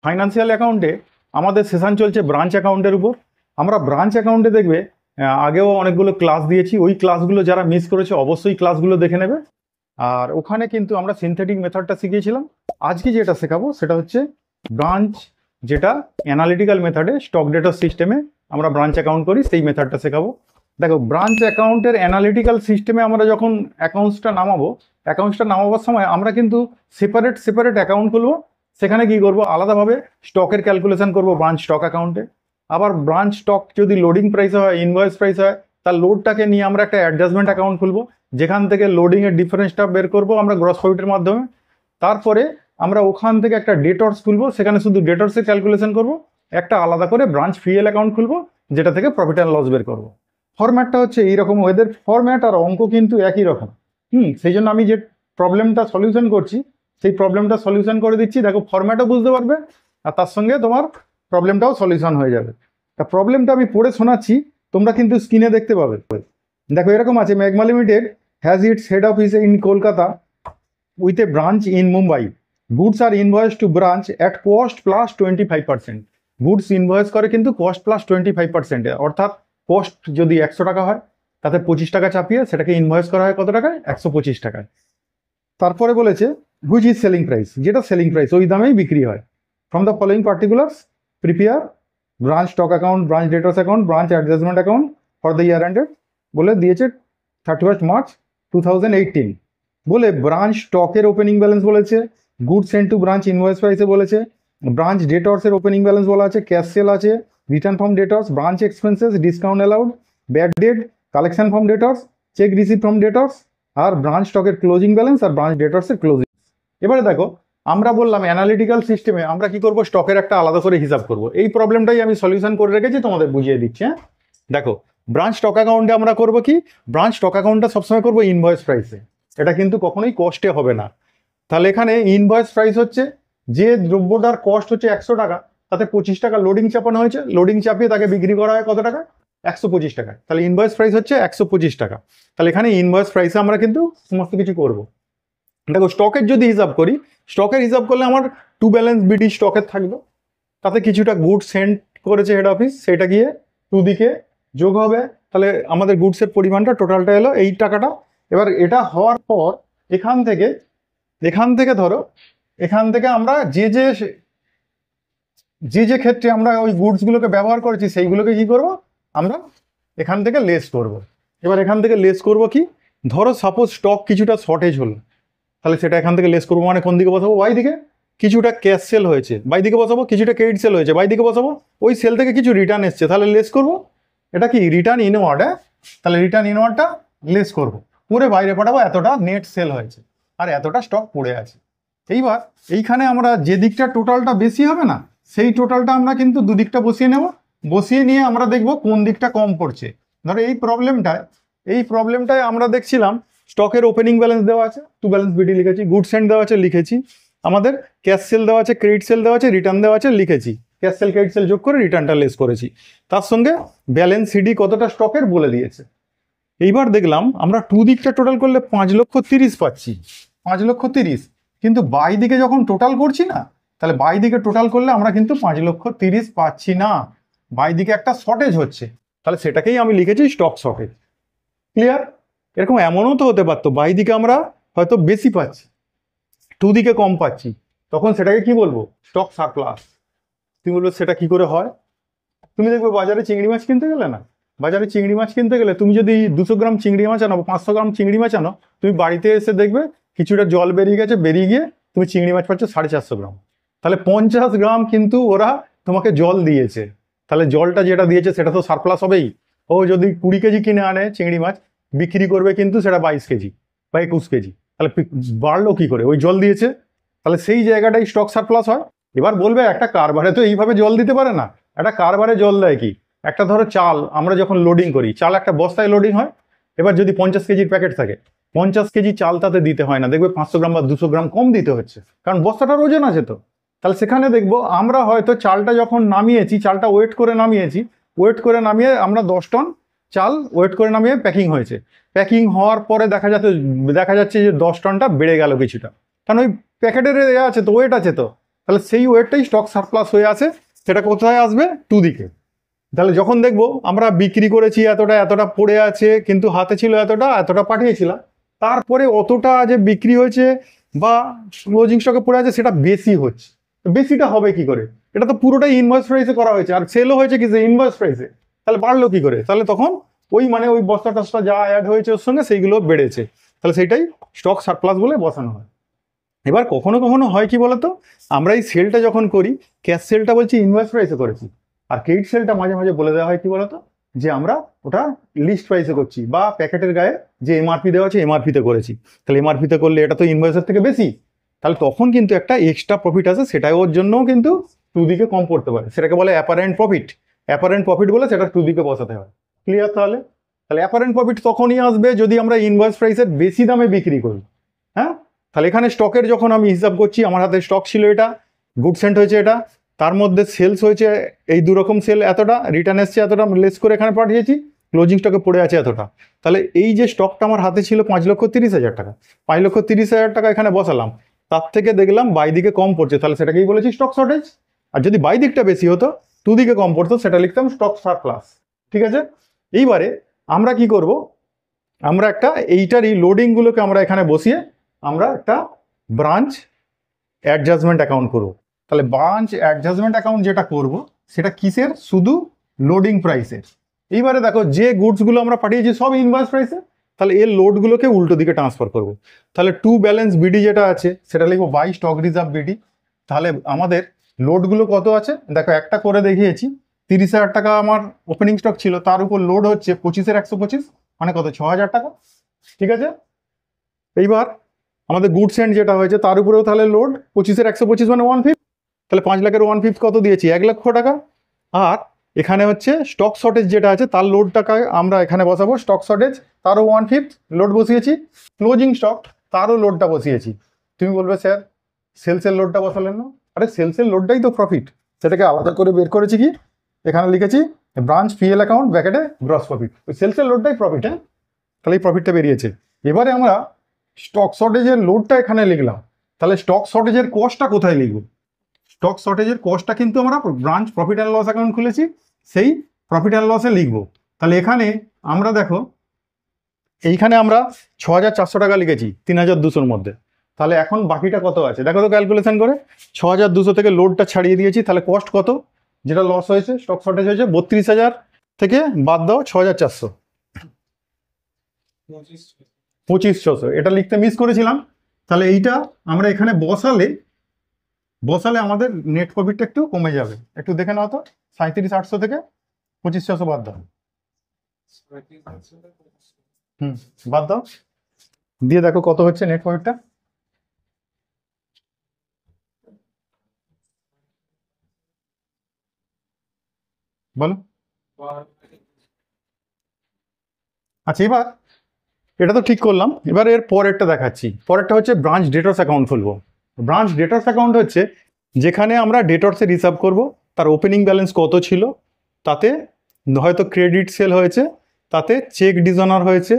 Financial অ্যাকাউন্টে আমাদের session চলছে ব্রাঞ্চ অ্যাকাউন্টের উপর। আমরা ব্রাঞ্চ অ্যাকাউন্টে দেখবে আগেও অনেকগুলো ক্লাস দিয়েছি, ওই ক্লাসগুলো যারা মিস করেছে অবশ্যই ক্লাসগুলো দেখে নেবে। আর ওখানে কিন্তু আমরা সিনথেটিক মেথডটা শিখিয়েছিলাম। আজকে যেটা শেখাবো সেটা হচ্ছে ব্রাঞ্চ, যেটা অ্যানালিটিক্যাল মেথডে স্টক ডেটা সিস্টেমে আমরা ব্রাঞ্চ অ্যাকাউন্ট করি, সেই মেথডটা শেখাবো। দেখো, ব্রাঞ্চ অ্যাকাউন্টের অ্যানালিটিক্যাল সিস্টেমে আমরা যখন অ্যাকাউন্টসটা নামাবার সময় আমরা কিন্তু সেপারেট অ্যাকাউন্ট খুলবো। সেখানে কি করব, আলাদাভাবে স্টকের ক্যালকুলেশন করব ব্রাঞ্চ স্টক অ্যাকাউন্টে। আবার ব্রাঞ্চ স্টক যদি লোডিং প্রাইস হয়, ইনভয়েস প্রাইস হয়, তার লোডটাকে নিয়ে আমরা একটা অ্যাডজাস্টমেন্ট অ্যাকাউন্ট খুলবো, যেখান থেকে লোডিংয়ের ডিফারেন্সটা বের করবো আমরা গ্রস প্রফিটের মাধ্যমে। তারপরে আমরা ওখান থেকে একটা ডেটর্স খুলবো, সেখানে শুধু ডেটর্সের ক্যালকুলেশন করব। একটা আলাদা করে ব্রাঞ্চ ফিএল অ্যাকাউন্ট খুলবো, যেটা থেকে প্রফিট অ্যান্ড লস বের করবো। ফরম্যাটটা হচ্ছে এইরকম, ওদের ফরম্যাট আর অঙ্ক কিন্তু একই রকম। সেই জন্য আমি যে প্রবলেমটা সলিউশন করছি সেই প্রবলেমটা সলিউশন করে দিচ্ছি। দেখো, ফরম্যাটও বুঝতে পারবে আর তার সঙ্গে তোমার প্রবলেমটাও সলিউশন হয়ে যাবে। তা প্রবলেমটা আমি পড়ে শোনাচ্ছি, তোমরা কিন্তু স্ক্রিনে দেখতে পাবে। দেখো, এরকম আছে, Magma Limited has its head office in Kolkata with a branch in Mumbai. Goods are invoice to branch at cost plus 25%। Goods invoice করে কিন্তু কস্ট প্লাস 25%, অর্থাৎ কস্ট যদি 100 টাকা হয় তাতে 25 টাকা চাপিয়ে সেটাকে ইনভয়েস করা হয় কত টাকায়, 125 টাকায়। তারপরে বলেছে হুইচ ইজ সেলিং প্রাইস, যেটা সেলিং প্রাইস ওই দামেই বিক্রি হয়। From the following particulars prepare branch stock account, branch debtors account, branch adjustment account for the year ended. বলে দিয়েছে 31 মার্চ 2018। বলে ব্রাঞ্চ স্টকের ওপেনিং ব্যালেন্স বলেছে, good sent to branch invoice প্রাইসে বলেছে, ব্রাঞ্চ ডেটর্সের ওপেনিং ব্যালেন্স বলা আছে, ক্যাশ সেল আছে, return from debtors, branch expenses, discount allowed, bad debt, collection from debtors, cheque receive from debtors, আর ব্রাঞ্চ স্টকের ক্লোজিং ব্যালেন্স আর ব্রাঞ্চ ডেটর্সের ক্লোজিং। এবারে দেখো, আমরা বললাম অ্যানালিটিক্যাল সিস্টেমে আমরা কি করব, স্টকের একটা আলাদা করে হিসাব করব। এই প্রবলেমটাই আমি সলিউশন করে রেখেছি, তোমাদের বুঝিয়ে দিচ্ছি। হ্যাঁ, দেখো, ব্রাঞ্চ স্টক অ্যাকাউন্টে আমরা করব কি, ব্রাঞ্চ স্টক অ্যাকাউন্টটা সবসময় করবো ইনভয়েস প্রাইসে, এটা কিন্তু কখনোই কস্টে হবে না। তাহলে এখানে ইনভয়েস প্রাইস হচ্ছে যে দ্রব্যটার কস্ট হচ্ছে 100 টাকা, তাতে 25 টাকা লোডিং চাপানো হয়েছে, লোডিং চাপিয়ে তাকে বিক্রি করা হয় কত টাকা, 125 টাকা। তাহলে ইনভয়েস প্রাইস হচ্ছে 125 টাকা। তাহলে এখানে ইনভয়েস প্রাইসে আমরা কিন্তু সমস্ত কিছু করব। দেখো, স্টকের যদি হিসাব করি, স্টকের হিসাব করলে আমার টু ব্যালেন্স বিডি স্টকের থাকবে, তাতে কিছুটা গুড সেন্ড করেছে হেড অফিস, সেটা গিয়ে টু দিকে যোগ হবে। তাহলে আমাদের গুডসের পরিমাণটা টোটালটা এলো এই টাকাটা। এবার এটা হওয়ার পর এখান থেকে ধরো, এখান থেকে আমরা যে ক্ষেত্রে আমরা ওই গুডসগুলোকে ব্যবহার করেছি সেইগুলোকে কি করব, আমরা এখান থেকে লেস করব। এবার এখান থেকে লেস করব কি, ধরো সাপোজ স্টক কিছুটা শর্টেজ হলো, তাহলে সেটা এখান থেকে লেস করবো। মানে কোন দিকে বসাবো, বাই দিকে। কিছুটা ক্যাশ সেল হয়েছে, বাই দিকে বসাবো। কিছুটা ক্রেডিট সেল হয়েছে, বাই দিকে বসাবো। ওই সেল থেকে কিছু রিটার্ন এসছে, তাহলে লেস করবো। এটা কি রিটার্ন ইনওয়ার্ড, হ্যাঁ, তাহলে রিটার্ন ইনওয়ার্ডটা লেস করবো, করে বাইরে পাঠাবো এতটা নেট সেল হয়েছে আর এতটা স্টক পড়ে আছে। এইবার এইখানে আমরা যে দিকটা টোটালটা বেশি হবে না, সেই টোটালটা আমরা কিন্তু দুদিকটা বসিয়ে নেব। বসিয়ে নিয়ে আমরা দেখব কোন দিকটা কম পড়ছে। ধরো এই প্রবলেমটায় আমরা দেখছিলাম স্টকের ওপেনিং ব্যালেন্স দেওয়া আছে, টু ব্যালেন্স বিডি লিখেছি, গুড সেন্ড দেওয়া আছে লিখেছি, আমাদের ক্যাশ সেল দেওয়া আছে, ক্রেডিট সেল দেওয়া আছে, রিটার্ন দেওয়া আছে লিখেছি, ক্যাশ সেল ক্রেডিট সেল যোগ করে রিটার্নটা লেস করেছি, তার সঙ্গে ব্যালেন্স সিডি কতটা স্টকের বলে দিয়েছে। এইবার দেখলাম আমরা টু দিকটা টোটাল করলে 5,30,000 পাচ্ছি, 5,30,000। কিন্তু বাই দিকে যখন টোটাল করছি না, তাহলে বাই দিকে টোটাল করলে আমরা কিন্তু 5,30,000 পাচ্ছি না, বাই দিকে একটা শর্টেজ হচ্ছে। তাহলে সেটাকেই আমি লিখেছি স্টক শর্টেজ। ক্লিয়ার? এরকম এমনও তো হতে পারতো বাই দিকে আমরা হয়তো বেশি পাচ্ছি, টু দিকে কম পাচ্ছি, তখন সেটাকে কি বলবো, স্টক সারপ্লাস। তুমি বলবো সেটা কি করে হয়? তুমি দেখবে বাজারে চিংড়ি মাছ কিনতে গেলে না, বাজারে চিংড়ি মাছ কিনতে গেলে তুমি যদি 200 গ্রাম চিংড়ি মাছ আনো, 500 গ্রাম চিংড়ি মাছ আনো, তুমি বাড়িতে এসে দেখবে কিছুটা জল বেরিয়ে গেছে, বেরিয়ে গিয়ে তুমি চিংড়ি মাছ পাচ্ছ 450 গ্রাম। তাহলে 50 গ্রাম কিন্তু ওরা তোমাকে জল দিয়েছে, তাহলে জলটা যেটা দিয়েছে সেটা তো সারপ্লাস হবেই। ও যদি 20 কেজি কিনে আনে চিংড়ি মাছ, বিক্রি করবে কিন্তু সেটা 22 কেজি বা 21 কেজি, তাহলে বাড়লো কি করে, ওই জল দিয়েছে। তাহলে সেই জায়গাটাই স্টক সারপ্লাস হয়। এবার বলবে একটা কারবারে তো এইভাবে জল দিতে পারে না, একটা কারবারে জল দেয় কি, একটা ধরো চাল আমরা যখন লোডিং করি, চাল একটা বস্তায় লোডিং হয়। এবার যদি 50 কেজির প্যাকেট থাকে, 50 কেজি চাল তাতে দিতে হয় না, দেখবে 500 গ্রাম বা 200 গ্রাম কম দিতে হচ্ছে, কারণ বস্তাটার ওজন আছে তো। তাহলে সেখানে দেখবো আমরা হয়তো চালটা যখন নামিয়েছি, চালটা ওয়েট করে নামিয়ে আমরা 10 টন চাল ওয়েট করে নামিয়ে প্যাকিং হয়েছে। প্যাকিং হওয়ার পরে দেখা যাচ্ছে যে 10 টনটা বেড়ে গেল কিছুটা, কারণ ওই প্যাকেটের আছে তো, ওয়েট আছে তো, তাহলে সেই ওয়েটটাই স্টক সারপ্লাস হয়ে আছে, সেটা কোথায় আসবে? টু দিকে। তাহলে যখন দেখবো আমরা বিক্রি করেছি এতটা, এতটা পড়ে আছে, কিন্তু হাতে ছিল এতটা, এতটা পাঠিয়েছিলাম, তারপরে অতটা যে বিক্রি হয়েছে বা ক্লোজিং স্টকে পড়ে আছে সেটা বেশি হচ্ছে। বেশিটা হবে কি করে? এটা তো পুরোটাই ইনভয়েস প্রাইসে করা হয়েছে, আর সেলও হয়েছে কি ইনভয়েস প্রাইসে, তাহলে বাড়লো কি করে? তাহলে তখন ওই ওই বস্তা টস্তা যা অ্যাড হয়েছে ওর সঙ্গে সেইগুলো বেড়েছে, তাহলে সেইটাই স্টক সারপ্লাস বলে বসানো হয়। এবার কখনো কখনো হয় কি বলতো, আমরা এই সেলটা যখন করি, ক্যাশ সেলটা বলছি ইনভয়েস প্রাইসে করেছি, আর ক্রেডিট সেলটা মাঝে মাঝে বলে দেওয়া হয় কি বলতো, যে আমরা ওটা লিস্ট প্রাইসে করছি, বা প্যাকেটের গায়ে যে এমআরপি দেওয়া আছে এমআরপিতে করেছি। তাহলে এমআরপিতে করলে এটা তো ইনভয়েসের থেকে বেশি, তাহলে তখন কিন্তু একটা এক্সট্রা প্রফিট আছে, সেটা ওর জন্যও কিন্তু টু দিকে কম পড়তে পারে, সেটাকে বলে অ্যাপারেন্ট প্রফিট। অ্যাপারেন্ট প্রফিট বলে সেটা টু দিকে বসাতে হয়। ক্লিয়ার? তাহলে তাহলে অ্যাপারেন্ট প্রফিট তখনই আসবে যদি আমরা ইনভয়েস প্রাইসের বেশি দামে বিক্রি করি। হ্যাঁ, তাহলে এখানে স্টকের যখন আমি হিসাব করছি, আমার হাতে স্টক ছিল এটা, গুড সেন্ট হয়েছে এটা, তার মধ্যে সেলস হয়েছে এই দুরকম সেল এতটা, রিটার্ন এসছে এতটা, লেস করে এখানে পাঠিয়েছি, ক্লোজিং স্টকে পড়ে আছে এতটা। তাহলে এই যে স্টকটা আমার হাতে ছিল 5,30,000 টাকা, 5,30,000 টাকা এখানে বসালাম, তার থেকে দেখলাম বাই দিকে কম পড়ছে, তাহলে সেটাকেই বলেছি স্টক শর্টেজ। আর যদি বাই দিকটা বেশি হতো, টু দিকে কম পড়তো, সেটা লিখতাম স্টক সারপ্লাস। ঠিক আছে? এইবারে আমরা কি করব, আমরা একটা এইটারই লোডিংগুলোকে আমরা এখানে বসিয়ে আমরা একটা ব্রাঞ্চ অ্যাডজাস্টমেন্ট অ্যাকাউন্ট করব। তাহলে ব্রাঞ্চ অ্যাডজাস্টমেন্ট অ্যাকাউন্ট যেটা করব, সেটা কিসের? শুধু লোডিং প্রাইসের। এইবারে দেখো যে গুডসগুলো আমরা পাঠিয়েছি সব ইনভয়েস প্রাইসে, তাহলে এর লোডগুলোকে উল্টো দিকে ট্রান্সফার করব। তাহলে টু ব্যালেন্স বিডি যেটা আছে সেটা লিখবো বাই স্টক রিজার্ভ বিডি। তাহলে আমাদের লোডগুলো কত আছে দেখো, একটা করে দেখিয়েছি, 30,000 টাকা আমার ওপেনিং স্টক ছিল, তার উপর লোড হচ্ছে 25,125, মানে কত? 6,000 টাকা। ঠিক আছে? এইবার আমাদের গুডস এন্ড যেটা হয়েছে তার উপরেও তাহলে লোড 25,125 মানে 1/5, তাহলে 5 লাখের 1/5 কত দিয়েছি? 1,00,000 টাকা। আর এখানে হচ্ছে স্টক শর্টেজ যেটা আছে তার লোড টাকা আমরা এখানে বসাবো, স্টক শর্টেজ তারও 1/5 লোড বসিয়েছি, ক্লোজিং স্টক তারও লোডটা বসিয়েছি। তুমি বলবে স্যার সেলসের লোডটা বসালেন না? আরে সেলসের লোডটাই তো প্রফিট, সেটাকে আলাদা করে বের করেছি কি, এখানে লিখেছি ব্রাঞ্চ পিএল অ্যাকাউন্ট ব্র্যাকেটে গ্রস প্রফিট, ওই সেলসের লোডটাই প্রফিট। হ্যাঁ, তাহলে এই প্রফিটটা বেরিয়েছে। এবারে আমরা স্টক শর্টেজের লোডটা এখানে লিখলাম, তাহলে স্টক শর্টেজের কস্টটা কোথায় লিখব? স্টক শর্টেজের কস্টটা কিন্তু আমরা branch profit and loss account খুলেছি, সেই প্রফিট অ্যান্ড লসে লিখব। তাহলে এখানে আমরা দেখো, এইখানে আমরা 6,400 টাকা লিখেছি 3,200-র মধ্যে, তাহলে এখন বাকিটা কত আছে দেখো তো ক্যালকুলেশন করে, 6,200 থেকে লোডটা ছাড়িয়ে দিয়েছি, তাহলে কস্ট কত যেটা লস হয়েছে স্টক শর্টেজ হয়েছে? 32,000 থেকে বাদ দাও 6,400, 25,600, এটা লিখতে মিস করেছিলাম। তাহলে এইটা আমরা এখানে বসালে আমাদের নেট প্রফিটটা একটু কমে যাবে, একটু দেখে নাও তো, 37,800 থেকে 25,600 বাদ দাও। বাদ দাও, দিয়ে দেখো কত হচ্ছে নেট প্রফিটটা। বলো। আচ্ছা, এবার এটা তো ঠিক করলাম, এবার এর পরেরটা দেখাচ্ছি। পরেরটা হচ্ছে ব্রাঞ্চ ডেটর্স অ্যাকাউন্ট খুলবো। ব্রাঞ্চ ডেটর্স অ্যাকাউন্ট হচ্ছে যেখানে আমরা ডেটর্সের হিসাব করব, তার ওপেনিং ব্যালেন্স কত ছিল, তাতে হয়তো ক্রেডিট সেল হয়েছে, তাতে চেক ডিসঅনার হয়েছে।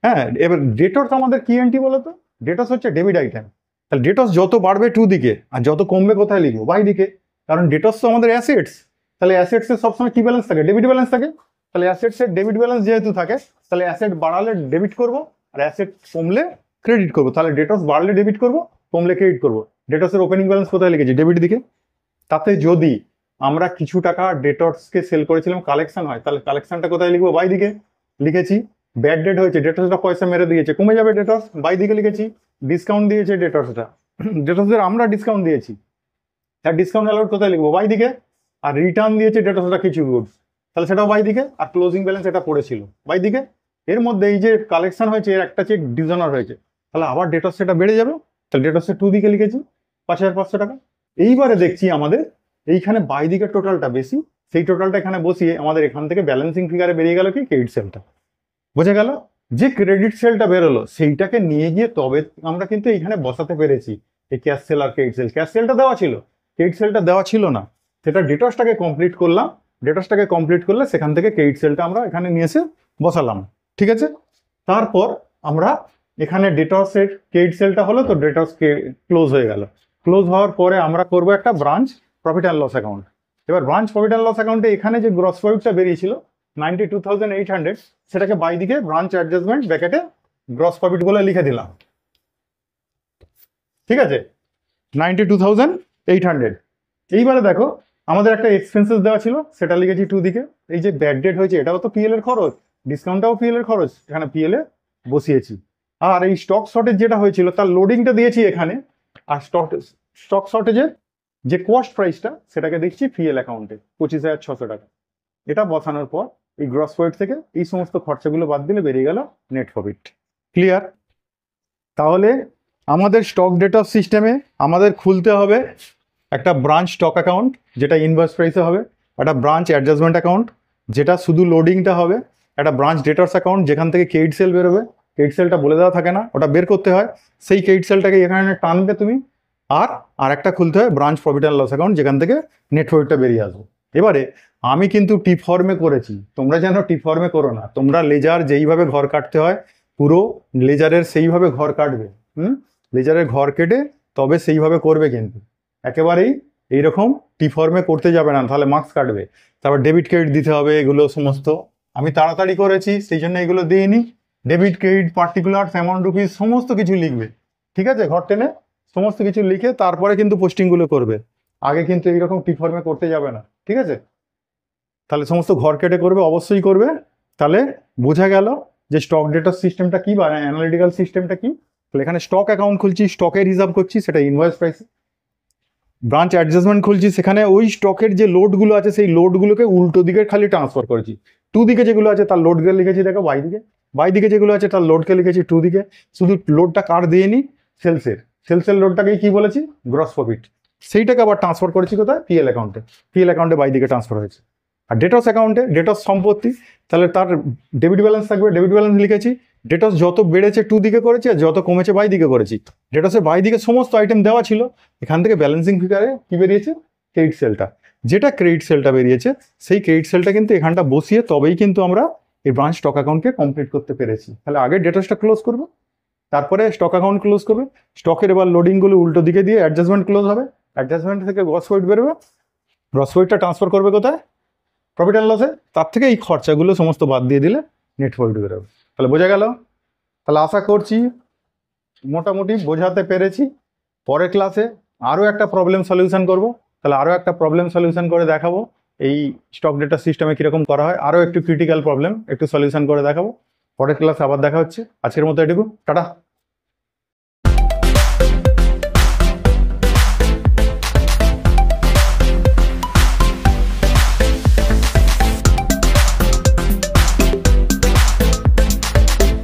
হ্যাঁ, এবার ডেটর্স আমাদের কি এন্ট্রি বলো তো? ডেটর্স হচ্ছে ডেবিট আইটেম। তাহলে ডেটর্স যত বাড়বে টু দিকে, আর যত কমবে কোথায় লিখবো? বাই দিকে, কারণ ডেটর্স তো আমাদের অ্যাসেটস। তাহলে অ্যাসেটসের সবসময় কি ব্যালেন্স থাকে? ডেবিট ব্যালেন্স থাকে। তাহলে অ্যাসেটসের ডেবিট ব্যালেন্স যেহেতু থাকে, তাহলে অ্যাসেট বাড়ালে ডেবিট করব, আর অ্যাসেট কমলে ক্রেডিট করব। তাহলে ডেটর্স বাড়লে ডেবিট করব, কমলে ক্রেডিট করব। ডেটর্সের ওপেনিং ব্যালেন্স কোথায় লিখেছি? ডেবিট দিকে। তাতে যদি আমরা কিছু টাকা ডেটর্সকে সেল করেছিলাম, কালেকশন হয়, তাহলে কালেকশনটা কোথায় লিখবো? বাই দিকে লিখেছি। ব্যাড ডেট হয়েছে, ডেটর্সটা পয়সা মেরে দিয়েছে, কমে যাবে ডেটর্স, বাই দিকে লিখেছি। ডিসকাউন্ট দিয়েছে ডেটর্সটা, ডেটর্সদের আমরা ডিসকাউন্ট দিয়েছি, তার ডিসকাউন্ট অ্যালাউড কোথায় লিখবো? বাই দিকে। আর রিটার্ন দিয়েছে ডেটর্সটা কিছু গুডস, তাহলে সেটাও বাই দিকে। আর ক্লোজিং ব্যালেন্স এটা পড়েছিল বাই দিকে। এর মধ্যে এই যে কালেকশন হয়েছে, এর একটা চেক ডিসঅনার হয়েছে, তাহলে আবার ডেটর্স সেটা বেড়ে যাবে, তাহলে ডেটর্সের টু দিকে লিখেছি 5,500 টাকা। এইবারে দেখছি আমাদের এইখানে বাই দিকের টোটালটা বেশি, সেই টোটালটা এখানে বসিয়ে আমাদের এখান থেকে ব্যালেন্সিং ফিগারে বেরিয়ে গেল কি? ক্রেডিট সেলটা। বোঝা গেল? যে ক্রেডিট সেলটা বেরোলো সেইটাকে নিয়ে গিয়ে তবে আমরা কিন্তু এইখানে বসাতে পেরেছি এই ক্যাশ সেল আর ক্রেডিট সেল। ক্যাশ সেলটা দেওয়া ছিল, ক্রেডিট সেলটা দেওয়া ছিল না, সেটা ডেটর্সটাকে কমপ্লিট করলাম। ডেটর্সটাকে কমপ্লিট করলে সেখান থেকে ক্রেডিট সেলটা আমরা এখানে নিয়ে এসে বসালাম। ঠিক আছে? তারপর আমরা এখানে ডেটর্সের ক্রেডিট সেলটা হলো, তো ডেটর্স ক্লোজ হয়ে গেল। ক্লোজ হওয়ার পরে আমরা করব একটা branch profit and loss account. এবার ব্রাঞ্চ প্রফিট অ্যান্ড লস অ্যাকাউন্টে এখানে যে গ্রস প্রফিটটা বেরিয়েছিল 92,800, সেটাকে বাই দিকে ব্রাঞ্চ অ্যাডজাস্টমেন্ট ব্র্যাকেটে গ্রস প্রফিট বলে লিখে দিলাম। ঠিক আছে, 92,800। এইবারে দেখো আমাদের একটা এক্সপেন্সেস দেওয়া ছিল, সেটা লিখেছি টু দিকে। এই যে ব্যাড ডেট হয়েছে এটাও তো পিএল এর খরচ, ডিসকাউন্টটাও পিএল এর খরচ, এখানে পিএল এ বসিয়েছি। আর এই স্টক শর্টেজ যেটা হয়েছিল তার লোডিংটা দিয়েছি এখানে, আর স্টক শর্টেজের যে কস্ট প্রাইসটা সেটাকে দেখছি পিএল অ্যাকাউন্টে 25,600 টাকা। এটা বসানোর পর এই গ্রস প্রফিট থেকে এই সমস্ত খরচাগুলো বাদ দিলে বেরিয়ে গেল নেট প্রফিট। ক্লিয়ার? তাহলে আমাদের স্টক ডেটা সিস্টেমে আমাদের খুলতে হবে একটা ব্রাঞ্চ স্টক অ্যাকাউন্ট যেটা ইনভয়েস প্রাইসে হবে, একটা ব্রাঞ্চ অ্যাডজাস্টমেন্ট অ্যাকাউন্ট যেটা শুধু লোডিংটা হবে, একটা ব্রাঞ্চ ডেটার্স অ্যাকাউন্ট যেখান থেকে ক্রেডিট সেল বেরোবে, ক্রেডিট সেলটা বলে দেওয়া থাকে না, ওটা বের করতে হয়, সেই ক্রেডিট সেলটাকে এখানে টানবে তুমি। আর একটা খুলতে হয় branch profit and loss account যেখান থেকে নেট প্রফিটটা বেরিয়ে আসবে। এবারে আমি কিন্তু টি ফর্মে করেছি, তোমরা যেন টি ফর্মে করো না। তোমরা লেজার যেইভাবে ঘর কাটতে হয় পুরো লেজারের সেইভাবে ঘর কাটবে। লেজারের ঘর কেটে তবে সেইভাবে করবে, কিন্তু একেবারেই এইরকম টি ফর্মে করতে যাবে না, তাহলে মার্কস কাটবে। তারপর ডেবিট ক্রেডিট দিতে হবে, এগুলো সমস্ত আমি তাড়াতাড়ি করেছি সেই জন্য এগুলো দিইনি। Debit credit particular amount rupees সমস্ত কিছু লিখবে, ঠিক আছে, ঘর টেনে সমস্ত কিছু লিখে তারপরে কিন্তু পোস্টিংগুলো করবে। আগে কিন্তু এইরকম টি ফর্মে করতে যাবে না, ঠিক আছে? তাহলে সমস্ত ঘর কেটে করবে, অবশ্যই করবে। তাহলে বোঝা গেল যে স্টক ডেটা সিস্টেমটা কি বা অ্যানালিটিক্যাল সিস্টেমটা কি। তাহলে এখানে স্টক অ্যাকাউন্ট খুলছি, স্টকের হিসাব করছি, সেটা ইনভয়েস প্রাইসে। ব্রাঞ্চ অ্যাডজাস্টমেন্ট খুলছি, সেখানে ওই স্টকের যে লোডগুলো আছে সেই লোডগুলোকে উল্টো দিকে খালি ট্রান্সফার করেছি। টু দিকে যেগুলো আছে তার লোডকে লিখেছি দেখো বাই দিকে, বাই দিকে যেগুলো আছে তার লোডকে লিখেছি টু দিকে। শুধু লোডটা কার দিয়ে নি, সেলসের লোডটাকেই কি বলেছি, গ্রস প্রফিট, সেইটাকে আবার ট্রান্সফার করেছি কোথায়, পিএল অ্যাকাউন্টে। পিএল অ্যাকাউন্টে বাই দিকে ট্রান্সফার হয়েছে। আর ডেটস অ্যাকাউন্টে ডেটস সম্পত্তি, তাহলে তার ডেবিট ব্যালেন্স থাকবে, ডেবিট ব্যালেন্স লিখেছি। ডেটস যত বেড়েছে টু দিকে করেছি, আর যত কমেছে বাই দিকে করেছি। ডেটসের বাই দিকে সমস্ত আইটেম দেওয়া ছিল, এখান থেকে ব্যালেন্সিং ফিগারে কি বেরিয়েছে, ক্রেডিট সেলটা। যেটা ক্রেডিট সেলটা বেরিয়েছে সেই ক্রেডিট সেলটা কিন্তু এখানটা বসিয়ে তবেই কিন্তু আমরা এই ব্রাঞ্চ স্টক অ্যাকাউন্টকে কমপ্লিট করতে পেরেছি। তাহলে আগে ডেটসটা ক্লোজ করবো, তারপরে স্টক অ্যাকাউন্ট ক্লোজ করবে। স্টকের এবার লোডিংগুলো উল্টো দিকে দিয়ে অ্যাডজাস্টমেন্ট ক্লোজ হবে, অ্যাডজাস্টমেন্ট থেকে গ্রস প্রফিট বেরোবে, গ্রস প্রফিটটা ট্রান্সফার করবে কোথায়, প্রফিট অ্যান্ড লসে। তার থেকে এই খরচাগুলো সমস্ত বাদ দিয়ে দিলে নেট প্রফিট বেরোবে। তাহলে বোঝা গেল? তাহলে আশা করছি মোটামুটি বোঝাতে পেরেছি। পরের ক্লাসে আরও একটা প্রবলেম সলিউশন করব। তাহলে আরও একটা প্রবলেম সলিউশন করে দেখাবো এই স্টক ডেটা সিস্টেমে কীরকম করা হয়, আরও একটু ক্রিটিক্যাল প্রবলেম একটু সলিউশন করে দেখাবো। পরের ক্লাসে আবার দেখা হচ্ছে। আজকের মতো এটুকু, টাটা।